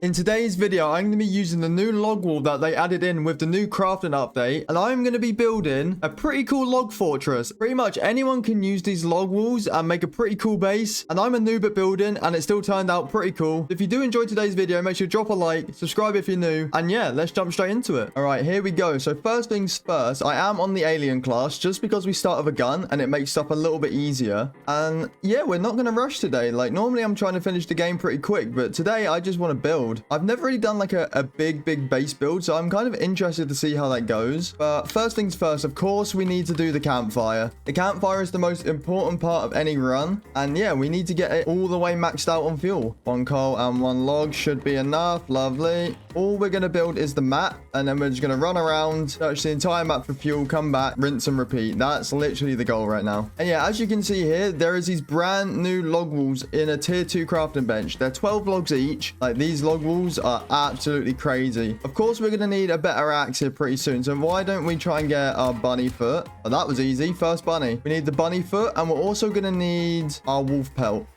In today's video, I'm going to be using the new log wall that they added in with the new crafting update, and I'm going to be building a pretty cool log fortress. Pretty much anyone can use these log walls and make a pretty cool base, and I'm a noob at building, and it still turned out pretty cool. If you do enjoy today's video, make sure to drop a like, subscribe if you're new, and yeah, let's jump straight into it. All right, here we go. So first things first, I am on the alien class just because we start with a gun, and it makes stuff a little bit easier. And yeah, we're not going to rush today. Like normally I'm trying to finish the game pretty quick, but today I just want to build. I've never really done like a big base build, so I'm kind of interested to see how that goes. But first things first, of course, we need to do the campfire. The campfire is the most important part of any run. And yeah, we need to get it all the way maxed out on fuel. 1 coal and 1 log should be enough. Lovely. All we're going to build is the map, and then we're just going to run around, search the entire map for fuel, come back, rinse and repeat. That's literally the goal right now. And yeah, as you can see here, there is these brand new log walls in a tier 2 crafting bench. They're 12 logs each. Like these log walls are absolutely crazy. Of course, we're going to need a better axe here pretty soon. So why don't we try and get our bunny foot? Oh, that was easy. First bunny. We need the bunny foot, and we're also going to need our wolf pelt.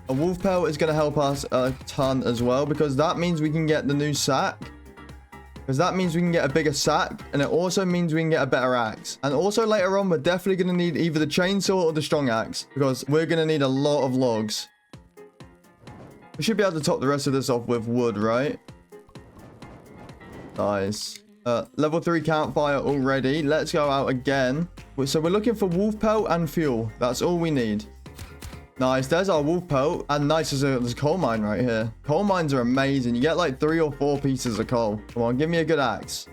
A wolf pelt is going to help us a ton as well, because that means we can get the new sack. Because that means we can get a bigger sack, and it also means we can get a better axe. And also later on, we're definitely going to need either the chainsaw or the strong axe, because we're going to need a lot of logs. We should be able to top the rest of this off with wood, right? Nice. Level 3 campfire already. Let's go out again. So we're looking for wolf pelt and fuel. That's all we need. Nice. There's our wolf pelt. And nice, there's a coal mine right here. Coal mines are amazing. You get like 3 or 4 pieces of coal. Come on, give me a good axe.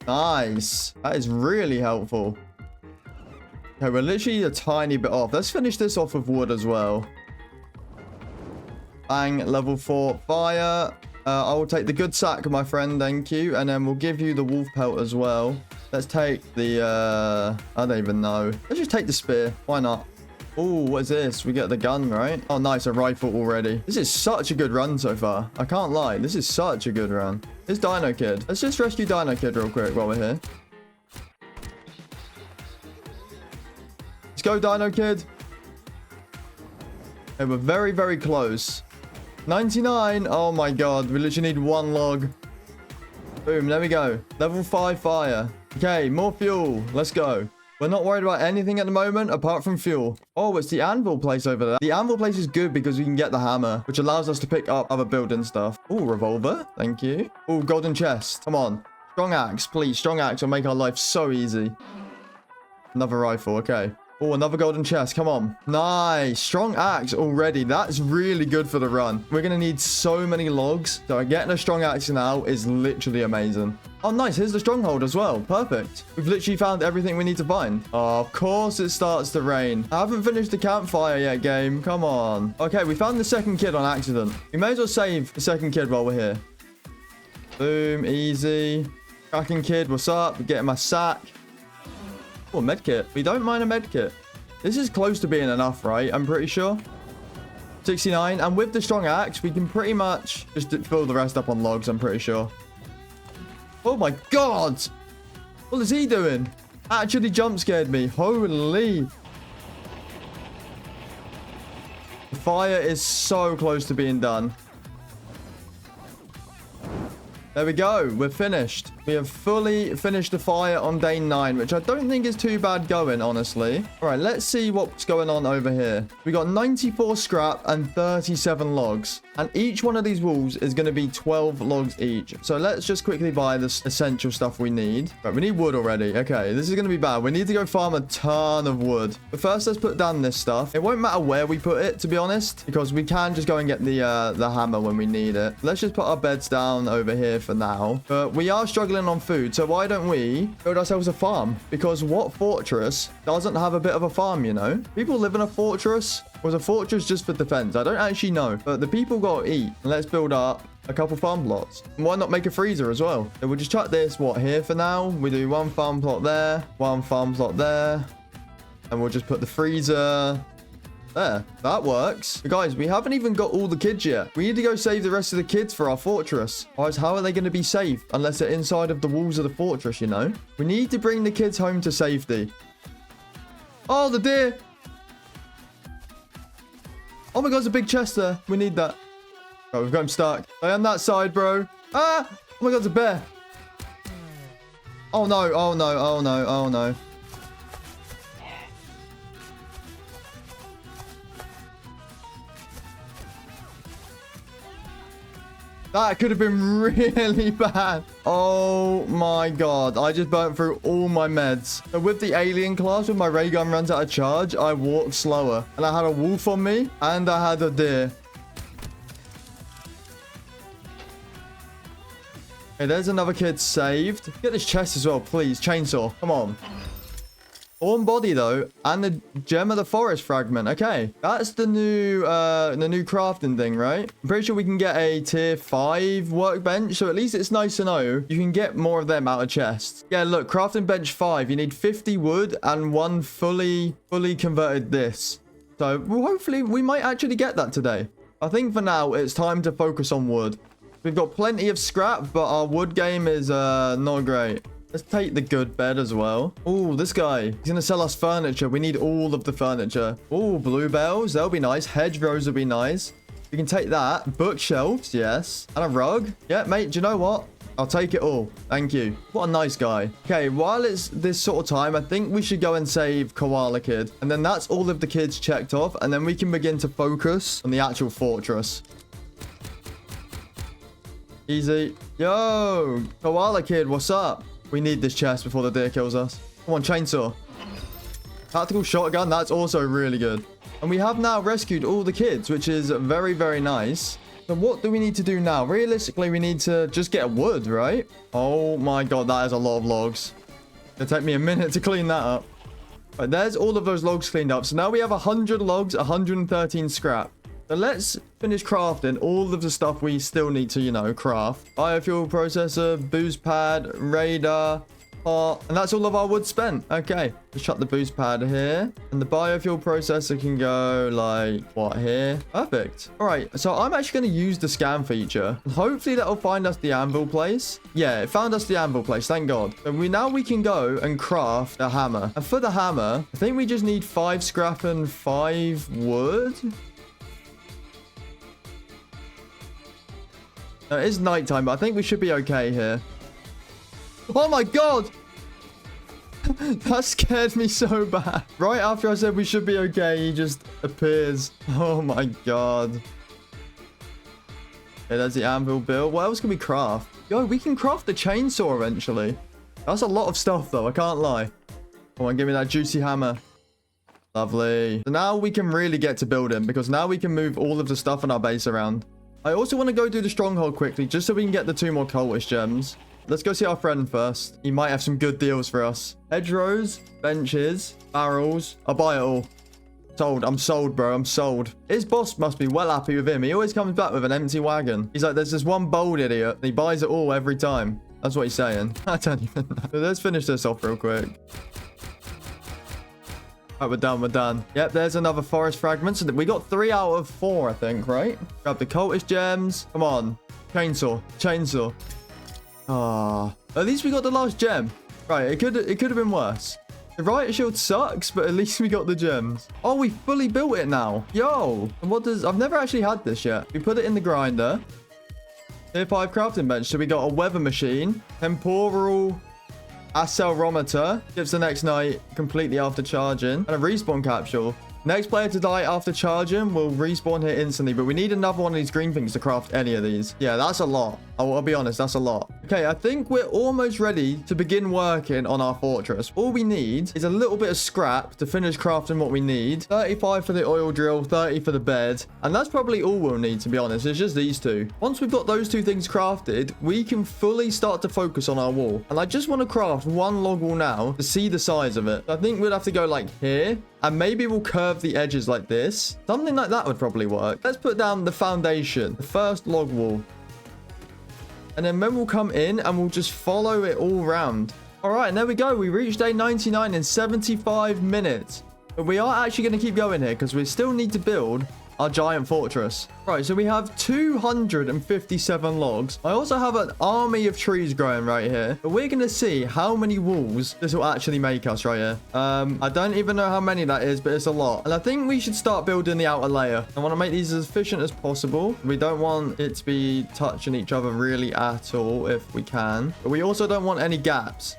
Nice. That is really helpful. Okay, we're literally a tiny bit off. Let's finish this off with wood as well. Bang. Level 4 fire. I will take the good sack, my friend. Thank you. And then we'll give you the wolf pelt as well. Let's take the, I don't even know. Let's just take the spear. Why not? Oh, what is this? We get the gun, right? Oh, nice. A rifle already. This is such a good run so far. I can't lie. This is such a good run. It's Dino Kid. Let's just rescue Dino Kid real quick while we're here. Let's go, Dino Kid. Okay, we're very, very close. 99. Oh my god. We literally need 1 log. Boom. There we go. Level 5 fire. Okay, more fuel. Let's go. We're not worried about anything at the moment apart from fuel. Oh, it's the anvil place over there. The anvil place is good because we can get the hammer, which allows us to pick up other building stuff. Oh, revolver. Thank you. Oh, golden chest. Come on. Strong axe, please. Strong axe will make our life so easy. Another rifle. Okay. Oh, another golden chest. Come on. Nice. Strong axe already. That's really good for the run. We're going to need so many logs. So getting a strong axe now is literally amazing. Oh, nice. Here's the stronghold as well. Perfect. We've literally found everything we need to find. Oh, of course it starts to rain. I haven't finished the campfire yet, game. Come on. Okay, we found the second kid on accident. We may as well save the second kid while we're here. Boom. Easy. Cracking kid. What's up? Getting my sack. Oh, medkit. We don't mind a medkit. This is close to being enough, right? I'm pretty sure. 69. And with the strong axe, we can pretty much just fill the rest up on logs, I'm pretty sure. Oh my god! What is he doing? Actually jump scared me. Holy. The fire is so close to being done. There we go. We're finished. We have fully finished the fire on day 9, which I don't think is too bad going, honestly. All right, let's see what's going on over here. We got 94 scrap and 37 logs. And each one of these walls is going to be 12 logs each. So let's just quickly buy this essential stuff we need. Right, we need wood already. Okay, this is going to be bad. We need to go farm a ton of wood. But first, let's put down this stuff. It won't matter where we put it, to be honest, because we can just go and get the hammer when we need it. Let's just put our beds down over here for now. But we are struggling on food, so why don't we build ourselves a farm? Because what fortress doesn't have a bit of a farm, you know? People live in a fortress. Was a fortress just for defense? I don't actually know, but the people got to eat. Let's build up a couple farm plots. And why not make a freezer as well? So we'll just chuck this here for now. We do 1 farm plot there, 1 farm plot there, and we'll just put the freezer there. That works. But guys, we haven't even got all the kids yet. We need to go save the rest of the kids for our fortress. Guys, how are they going to be safe unless they're inside of the walls of the fortress, you know? We need to bring the kids home to safety. Oh, the deer. Oh my god, there's a big chest there. We need that. Right, we've got him stuck. Stay on that side, bro. Ah! Oh my god, it's a bear. Oh no, oh no, oh no, oh no. That could have been really bad. Oh my god. I just burnt through all my meds. So with the alien class, when my ray gun runs out of charge, I walk slower. And I had a wolf on me, and I had a deer. Okay, there's another kid saved. Get this chest as well, please. Chainsaw. Come on. Horn body though, and the gem of the forest fragment. Okay, that's the new crafting thing, right? I'm pretty sure we can get a tier 5 workbench, so at least it's nice to know you can get more of them out of chests. Yeah, look, crafting bench 5. You need 50 wood and one fully converted this. So well, hopefully we might actually get that today. I think for now it's time to focus on wood. We've got plenty of scrap, but our wood game is not great. Let's take the good bed as well. Oh, this guy. He's going to sell us furniture. We need all of the furniture. Oh, bluebells. They'll be nice. Hedgerows will be nice. We can take that. Bookshelves. Yes. And a rug. Yeah, mate. Do you know what? I'll take it all. Thank you. What a nice guy. Okay, while it's this sort of time, I think we should go and save Koala Kid. And then that's all of the kids checked off. And then we can begin to focus on the actual fortress. Easy. Yo, Koala Kid, what's up? We need this chest before the deer kills us. Come on, chainsaw. Tactical shotgun, that's also really good. And we have now rescued all the kids, which is very, very nice. So what do we need to do now? Realistically, we need to just get wood, right? Oh my god, that is a lot of logs. It'll take me a minute to clean that up. Right, there's all of those logs cleaned up. So now we have 100 logs, 113 scrap. So let's finish crafting all of the stuff we still need to, you know, craft. Biofuel processor, boost pad, radar, pot, and that's all of our wood spent. Okay, let's shut the boost pad here. And the biofuel processor can go like, what, here? Perfect. All right, so I'm actually going to use the scan feature. And hopefully that'll find us the anvil place. Yeah, it found us the anvil place, thank God. So now we can go and craft a hammer. And for the hammer, I think we just need 5 scrap and 5 wood. No, it is nighttime, but I think we should be okay here. Oh my god! That scared me so bad. Right after I said we should be okay, he just appears. Oh my god. Okay, there's the anvil build. What else can we craft? Yo, we can craft the chainsaw eventually. That's a lot of stuff though, I can't lie. Come on, give me that juicy hammer. Lovely. So now we can really get to building, because now we can move all of the stuff in our base around. I also want to go do the stronghold quickly, just so we can get the 2 more cultist gems. Let's go see our friend first. He might have some good deals for us. Hedgerows, benches, barrels. I'll buy it all. Sold. I'm sold, bro. I'm sold. His boss must be well happy with him. He always comes back with an empty wagon. He's like, there's this one bold idiot. And he buys it all every time. That's what he's saying. I don't even know. So let's finish this off real quick. Right, we're done, we're done. Yep, there's another forest fragment. So we got 3 out of 4, I think, right? Grab the cultist gems. Come on. Chainsaw. Chainsaw. Ah. At least we got the last gem. Right, it could have been worse. The riot shield sucks, but at least we got the gems. Oh, we fully built it now. Yo. And what does... I've never actually had this yet. We put it in the grinder. Tier 5 crafting bench. So we got a weather machine. Temporal... accelerometer, gives the next night completely after charging, and a respawn capsule. Next player to die after charging will respawn here instantly, but we need another one of these green things to craft any of these. Yeah, that's a lot. I'll be honest, that's a lot. Okay, I think we're almost ready to begin working on our fortress. All we need is a little bit of scrap to finish crafting what we need. 35 for the oil drill, 30 for the bed. And that's probably all we'll need, to be honest. It's just these 2. Once we've got those 2 things crafted, we can fully start to focus on our wall. And I just want to craft 1 log wall now to see the size of it. I think we'd have to go like here. And maybe we'll curve the edges like this. Something like that would probably work. Let's put down the foundation, the first log wall. And then we'll come in and we'll just follow it all around. All right, and there we go. We reached day 99 in 75 minutes. But we are actually going to keep going here because we still need to build our giant fortress. Right, so we have 257 logs. I also have an army of trees growing right here. But we're going to see how many walls this will actually make us right here. I don't even know how many that is, but it's a lot. And I think we should start building the outer layer. I want to make these as efficient as possible. We don't want it to be touching each other really at all if we can. But we also don't want any gaps.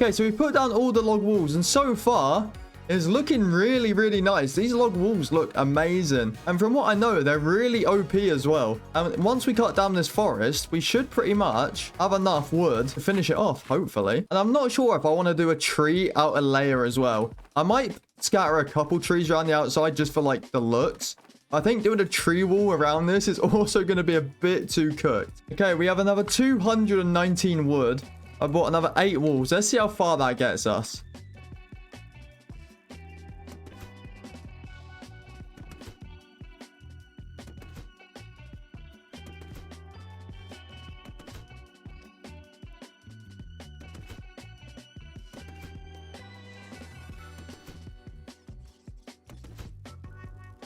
Okay, so we put down all the log walls, and so far, it's looking really, really nice. These log walls look amazing. And from what I know, they're really OP as well. And once we cut down this forest, we should pretty much have enough wood to finish it off, hopefully. And I'm not sure if I want to do a tree outer layer as well. I might scatter a couple trees around the outside just for, like, the looks. I think doing a tree wall around this is also going to be a bit too cooked. Okay, we have another 219 wood. I bought another 8 walls. Let's see how far that gets us.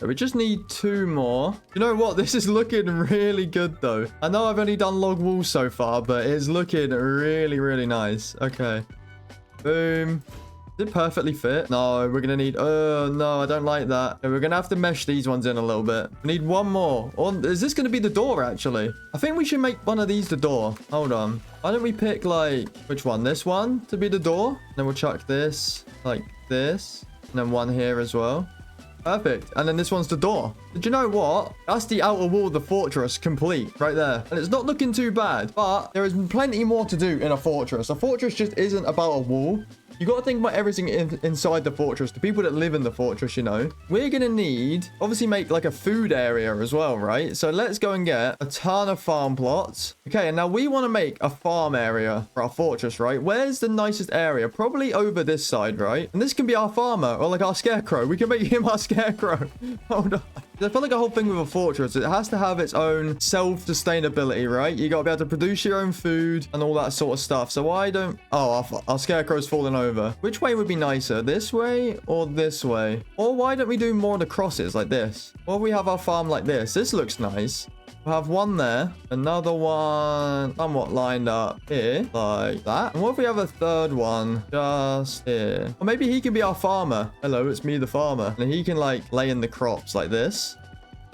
We just need 2 more. You know what? This is looking really good, though. I know I've only done log walls so far, but it's looking really, really nice. Okay. Boom. Did it perfectly fit? No, we're going to need... Oh, no, I don't like that. Okay, we're going to have to mesh these ones in a little bit. We need 1 more. Or is this going to be the door, actually? I think we should make one of these the door. Hold on. Why don't we pick, like... Which one? This one to be the door? Then we'll chuck this like this. And then one here as well. Perfect. And then this one's the door. Did you know what? That's the outer wall of the fortress complete right there. And it's not looking too bad, but there is plenty more to do in a fortress. A fortress just isn't about a wall. You got to think about everything inside the fortress. The people that live in the fortress, you know. We're going to need, obviously, make like a food area as well, right? So let's go and get a ton of farm plots. Okay, and now we want to make a farm area for our fortress, right? Where's the nicest area? Probably over this side, right? And this can be our farmer or like our scarecrow. We can make him our scarecrow. Hold on. I feel like a whole thing with a fortress, it has to have its own self-sustainability, right? You got to be able to produce your own food and all that sort of stuff. So why don't... Oh, our scarecrow's falling over. Which way would be nicer? This way or this way? Or why don't we do more of the crosses like this? Or we have our farm like this. This looks nice. We'll have one there, another one somewhat lined up here, like that. And what if we have a third one just here? Or maybe he can be our farmer. Hello, it's me, the farmer. And he can like lay in the crops like this.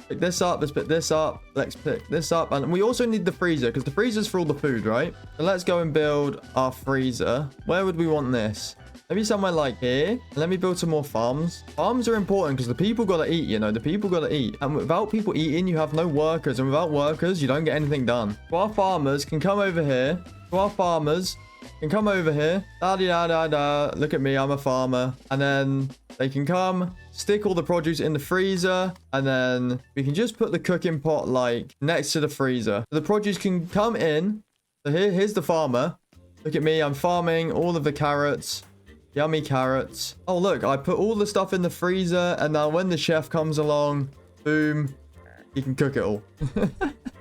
Pick this up, let's pick this up, let's pick this up. And we also need the freezer because the freezer's for all the food, right? So let's go and build our freezer. Where would we want this? Maybe somewhere like here. Let me build some more farms. Farms are important because the people got to eat, you know. The people got to eat. And without people eating, you have no workers. And without workers, you don't get anything done. So our farmers can come over here. So our farmers can come over here. Da-da-da-da-da. Look at me, I'm a farmer. And then they can come, stick all the produce in the freezer. And then we can just put the cooking pot, like, next to the freezer. So the produce can come in. So here's the farmer. Look at me, I'm farming all of the carrots. Yummy carrots. Oh, look, I put all the stuff in the freezer, and now when the chef comes along, boom, he can cook it all.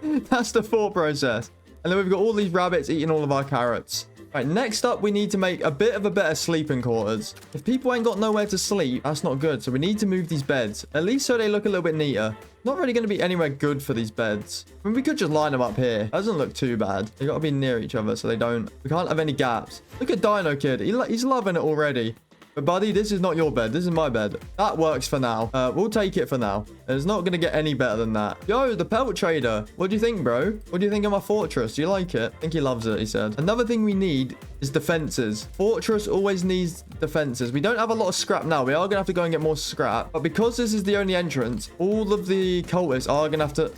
That's the thought process. And then we've got all these rabbits eating all of our carrots. Right, next up, we need to make a bit of a better sleeping quarters. If people ain't got nowhere to sleep, that's not good. So we need to move these beds, at least so they look a little bit neater. Not really going to be anywhere good for these beds. I mean, we could just line them up here. Doesn't look too bad. They got to be near each other so they don't... We can't have any gaps. Look at Dino Kid. He's loving it already. But buddy, this is not your bed. This is my bed. That works for now. We'll take it for now. It's not going to get any better than that. Yo, the pelt trader. What do you think, bro? What do you think of my fortress? Do you like it? I think he loves it, he said. Another thing we need is defenses. Fortress always needs defenses. We don't have a lot of scrap now. We are going to have to go and get more scrap. But because this is the only entrance, all of the cultists are going to have to...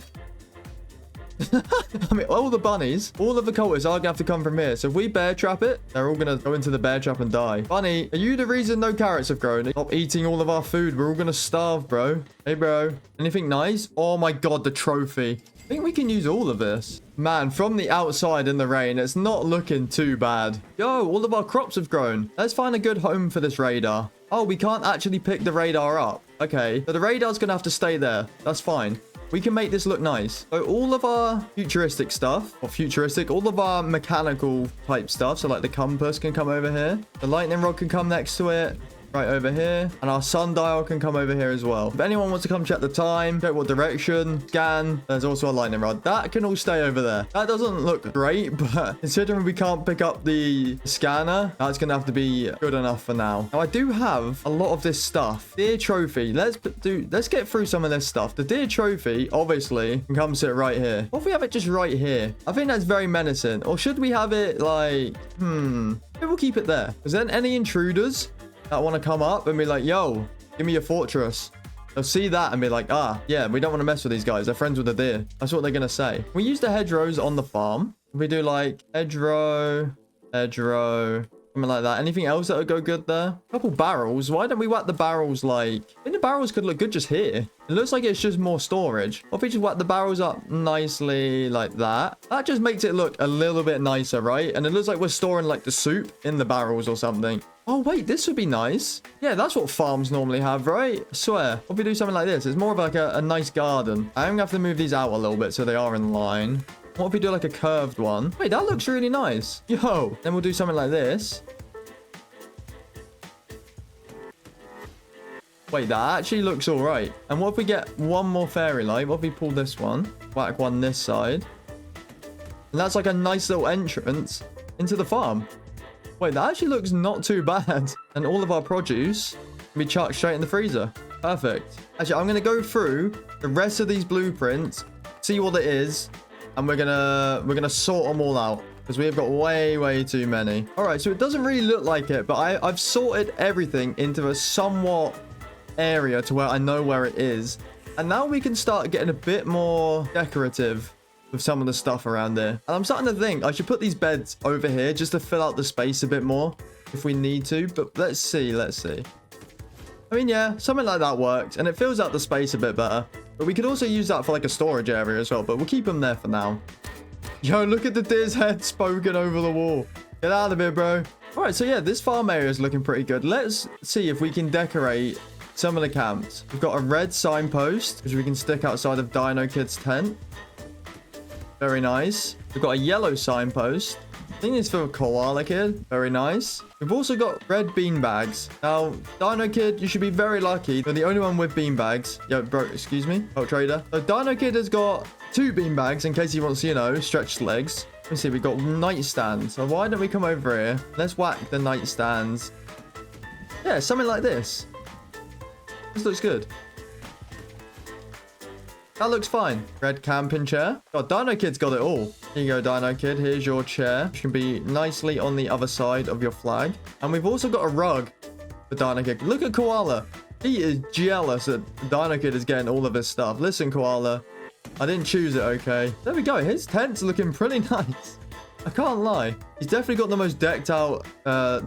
I mean, all the bunnies, all of the cultists are gonna have to come from here. So if we bear trap it, they're all gonna go into the bear trap and die. Bunny, are you the reason no carrots have grown? Stop eating all of our food. We're all gonna starve, bro. Hey, bro. Anything nice? Oh my god, the trophy. I think we can use all of this. Man, from the outside in the rain, it's not looking too bad. Yo, all of our crops have grown. Let's find a good home for this radar. Oh, we can't actually pick the radar up. Okay, so the radar's gonna have to stay there. That's fine. We can make this look nice. So all of our futuristic stuff, or futuristic, all of our mechanical type stuff, so like the compass can come over here. The lightning rod can come next to it. Right over here, and our sundial can come over here as well. If anyone wants to come check the time, check what direction, scan, there's also a lightning rod. That can all stay over there. That doesn't look great, but considering we can't pick up the scanner, that's gonna have to be good enough for now. Now I do have a lot of this stuff. Deer trophy. Let's get through some of this stuff. The deer trophy obviously can come sit right here. What if we have it just right here? I think that's very menacing. Or should we have it like maybe we'll keep it there, because then any intruders that want to come up and be like, yo, give me your fortress, they'll see that and be like, ah, yeah, we don't want to mess with these guys. They're friends with the deer. That's what they're going to say. We use the hedgerows on the farm. We do like hedgerow, something like that. Anything else that would go good there? A couple barrels. Why don't we whack the barrels like... I think the barrels could look good just here. It looks like it's just more storage. What if we just whack the barrels up nicely like that? That just makes it look a little bit nicer, right? And it looks like we're storing like the soup in the barrels or something. Oh, wait, this would be nice. Yeah, that's what farms normally have, right? I swear. What if we do something like this? It's more of like a nice garden. I'm going to have to move these out a little bit so they are in line. What if we do like a curved one? Wait, that looks really nice. Yo. Then we'll do something like this. Wait, that actually looks all right. And what if we get one more fairy light? What if we pull this one? Whack one this side. And that's like a nice little entrance into the farm. Wait, that actually looks not too bad. And all of our produce can be chucked straight in the freezer. Perfect. Actually, I'm going to go through the rest of these blueprints, see what it is, and we're gonna sort them all out, because we have got way too many. All right, so it doesn't really look like it, but I've sorted everything into a somewhat area to where I know where it is. And now we can start getting a bit more decorative with some of the stuff around there. And I'm starting to think I should put these beds over here just to fill out the space a bit more if we need to. But let's see. I mean, yeah, something like that worked, and it fills out the space a bit better. But we could also use that for like a storage area as well, but we'll keep them there for now. Yo, look at the deer's head spoken over the wall. Get out of here, bro. All right, so yeah, this farm area is looking pretty good. Let's see if we can decorate some of the camps. We've got a red signpost, which we can stick outside of Dino Kid's tent. Very nice. We've got a yellow signpost. I think it's for Koala Kid. Very nice. We've also got red bean bags. Now, Dino Kid, you should be very lucky. You're the only one with bean bags. Yo, bro, excuse me. Oh, trader. So Dino Kid has got 2 bean bags in case he wants to, you know, stretch legs. Let me see. We've got nightstands. So why don't we come over here? Let's whack the nightstands. Yeah, something like this. This looks good. That looks fine. Red camping chair. God, Dino Kid's got it all. Here you go, Dino Kid. Here's your chair, which can be nicely on the other side of your flag. And we've also got a rug for Dino Kid. Look at Koala. He is jealous that Dino Kid is getting all of his stuff. Listen, Koala. I didn't choose it, okay? There we go. His tent's looking pretty nice. I can't lie. He's definitely got the most decked out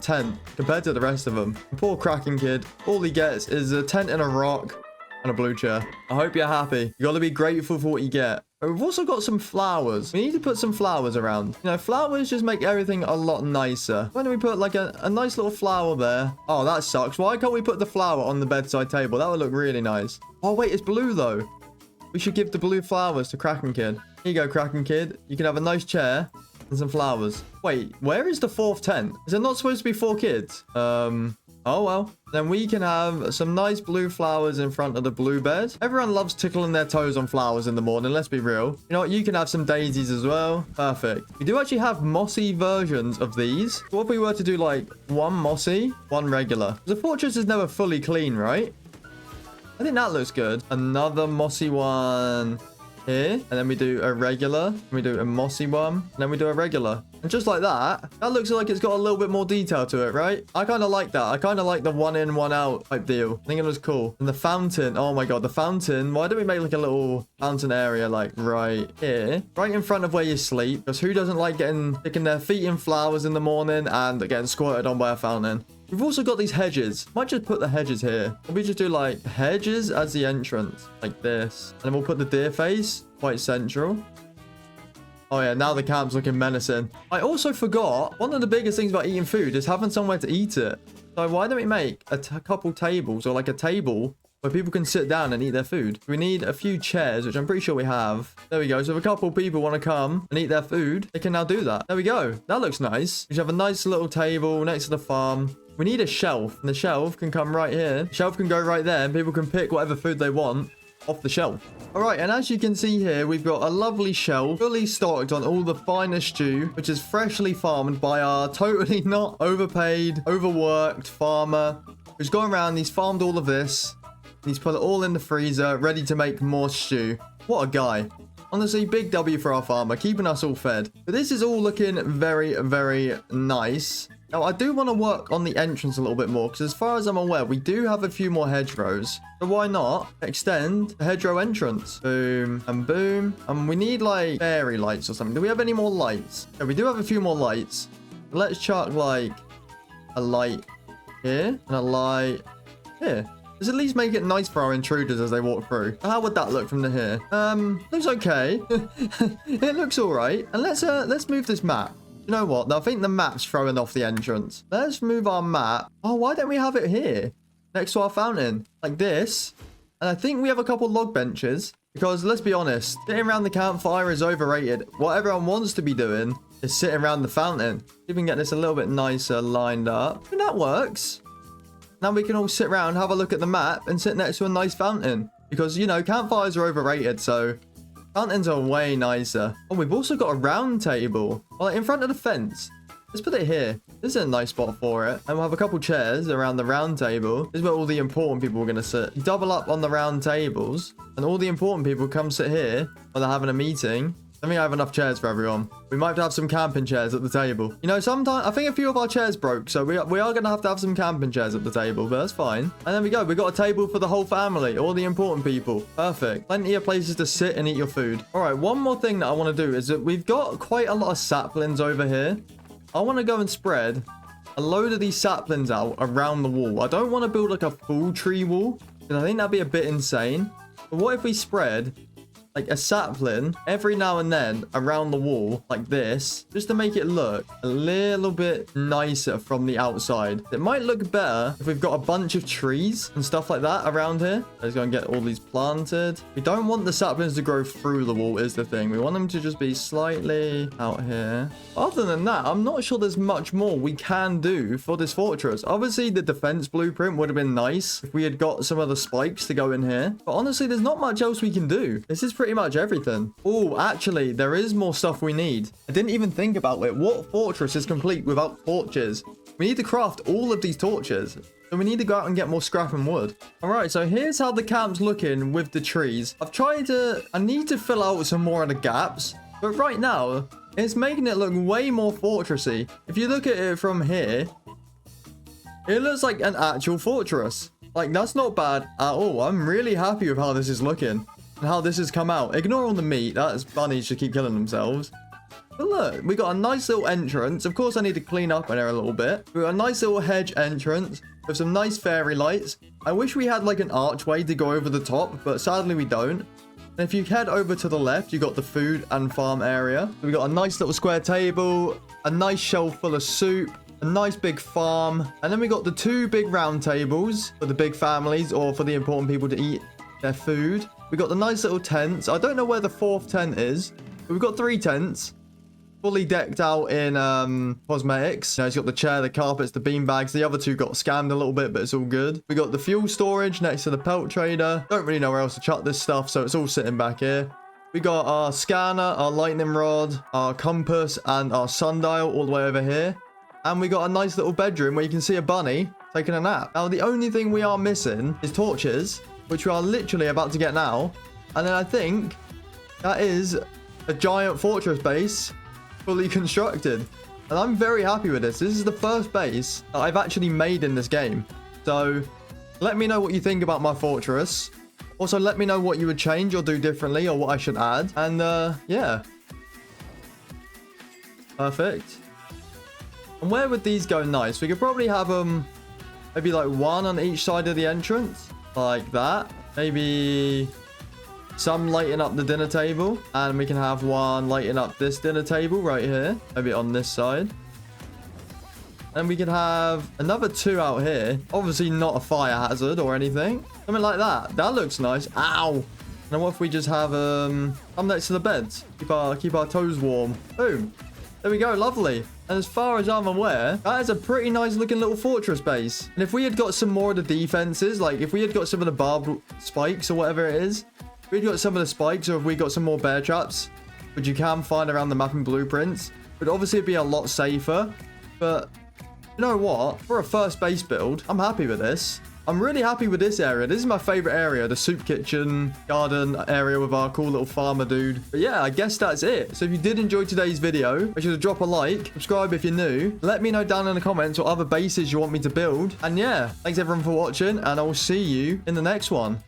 tent compared to the rest of them. Poor Kraken Kid. All he gets is a tent and a rock and a blue chair. I hope you're happy. You gotta be grateful for what you get. We've also got some flowers. We need to put some flowers around. You know, flowers just make everything a lot nicer. Why don't we put like a nice little flower there? Oh, that sucks. Why can't we put the flower on the bedside table? That would look really nice. Oh, wait, it's blue though. We should give the blue flowers to Kraken Kid. Here you go, Kraken Kid. You can have a nice chair and some flowers. Wait, where is the 4th tent? Is there not supposed to be 4 kids? Oh, well. Then we can have some nice blue flowers in front of the blue bed. Everyone loves tickling their toes on flowers in the morning, let's be real. You know what? You can have some daisies as well. Perfect. We do actually have mossy versions of these. What if we were to do like 1 mossy, 1 regular? The fortress is never fully clean, right? I think that looks good. Another mossy one. here, and then we do a regular, and we do a mossy one, and then we do a regular. And just like that, that looks like it's got a little bit more detail to it, right? I kind of like that. I kind of like the one in, one out type deal. I think it was cool. And the fountain, oh my god, the fountain. Why don't we make like a little fountain area like right here, right in front of where you sleep? Because who doesn't like sticking their feet in flowers in the morning and getting squirted on by a fountain? We've also got these hedges. Might just put the hedges here. Or we just do like hedges as the entrance, like this. And then we'll put the deer face quite central. Oh yeah, now the camp's looking menacing. I also forgot, one of the biggest things about eating food is having somewhere to eat it. So why don't we make a couple tables, or like a table where people can sit down and eat their food? We need a few chairs, which I'm pretty sure we have. There we go. So if a couple people want to come and eat their food, they can now do that. There we go. That looks nice. We should have a nice little table next to the farm. We need a shelf, and the shelf can come right here. The shelf can go right there, and people can pick whatever food they want off the shelf. All right, and as you can see here, we've got a lovely shelf fully stocked on all the finest stew, which is freshly farmed by our totally not overpaid, overworked farmer who's gone around, he's farmed all of this, and he's put it all in the freezer, ready to make more stew. What a guy. Honestly, big W for our farmer, keeping us all fed. But this is all looking very, very nice. Now, I do want to work on the entrance a little bit more, because as far as I'm aware, we do have a few more hedgerows. So why not extend the hedgerow entrance? Boom and boom. And we need like fairy lights or something. Do we have any more lights? Yeah, we do have a few more lights. Let's chuck like a light here and a light here. Let's at least make it nice for our intruders as they walk through. How would that look from the here? Looks okay. It looks all right. And let's move this map. You know what? I think the map's throwing off the entrance. Let's move our map. Oh, why don't we have it here? Next to our fountain. Like this. And I think we have a couple log benches. Because let's be honest, sitting around the campfire is overrated. What everyone wants to be doing is sitting around the fountain. See if we can get this a little bit nicer lined up. And that works. Now we can all sit around, have a look at the map, and sit next to a nice fountain. Because, you know, campfires are overrated, so fountains are way nicer. Oh, we've also got a round table. Well, in front of the fence. Let's put it here. This is a nice spot for it. And we'll have a couple chairs around the round table. This is where all the important people are going to sit. You double up on the round tables. And all the important people come sit here while they're having a meeting. I think I have enough chairs for everyone. We might have some camping chairs at the table. You know, sometimes I think a few of our chairs broke, so we are going to have some camping chairs at the table, but that's fine. And there we go. We got a table for the whole family, all the important people. Perfect. Plenty of places to sit and eat your food. All right, one more thing that I want to do is that we've got quite a lot of saplings over here. I want to go and spread a load of these saplings out around the wall. I don't want to build like a full tree wall, because I think that'd be a bit insane. But what if we spread like a sapling every now and then around the wall like this, just to make it look a little bit nicer from the outside? It might look better if we've got a bunch of trees and stuff like that around here. Let's go and get all these planted. We don't want the saplings to grow through the wall is the thing. We want them to just be slightly out here. Other than that, I'm not sure there's much more we can do for this fortress. Obviously, the defense blueprint would have been nice if we had got some of the spikes to go in here. But honestly, there's not much else we can do. This is pretty much everything. Oh, actually, there is more stuff we need. I didn't even think about it. What fortress is complete without torches? We need to craft all of these torches. So we need to go out and get more scrap and wood. All right, so here's how the camp's looking with the trees. I need to fill out some more of the gaps. But right now, it's making it look way more fortressy. If you look at it from here, it looks like an actual fortress. Like, that's not bad at all. I'm really happy with how this is looking and how this has come out. Ignore all the meat. That's bunnies should keep killing themselves. But look, we got a nice little entrance. Of course, I need to clean up in there a little bit. We got a nice little hedge entrance with some nice fairy lights. I wish we had like an archway to go over the top, but sadly we don't. And if you head over to the left, you got the food and farm area. We got a nice little square table, a nice shelf full of soup, a nice big farm, and then we got the two big round tables for the big families or for the important people to eat their food. We got the nice little tents. I don't know where the fourth tent is, but we've got 3 tents fully decked out in cosmetics. You know, it's got the chair, the carpets, the bean bags. The other 2 got scammed a little bit, but it's all good. We got the fuel storage next to the pelt trader. Don't really know where else to chuck this stuff, so it's all sitting back here. We got our scanner, our lightning rod, our compass, and our sundial all the way over here. And we got a nice little bedroom where you can see a bunny taking a nap. Now, the only thing we are missing is torches, which we are literally about to get now. And then I think that is a giant fortress base fully constructed. And I'm very happy with this. This is the first base that I've actually made in this game. So let me know what you think about my fortress. Also, let me know what you would change or do differently or what I should add. And yeah. Perfect. And where would these go nice? We could probably have them maybe like one on each side of the entrance. Like that. Maybe some lighting up the dinner table. And we can have one lighting up this dinner table right here. Maybe on this side. And we can have another 2 out here. Obviously not a fire hazard or anything. Something like that. That looks nice. Ow. And what if we just have some next to the beds? Keep our toes warm. Boom. There we go. Lovely. And as far as I'm aware, that is a pretty nice looking little fortress base. And if we had got some more of the defenses, like if we had got some of the barbed spikes or whatever it is, if we had got some of the spikes or if we got some more bear traps, which you can find around the map and blueprints, would obviously be a lot safer. But you know what? For a first base build, I'm happy with this. I'm really happy with this area. This is my favorite area, the soup kitchen garden area with our cool little farmer dude. But yeah, I guess that's it. So if you did enjoy today's video, make sure to drop a like, subscribe if you're new. Let me know down in the comments what other bases you want me to build. And yeah, thanks everyone for watching, and I will see you in the next one.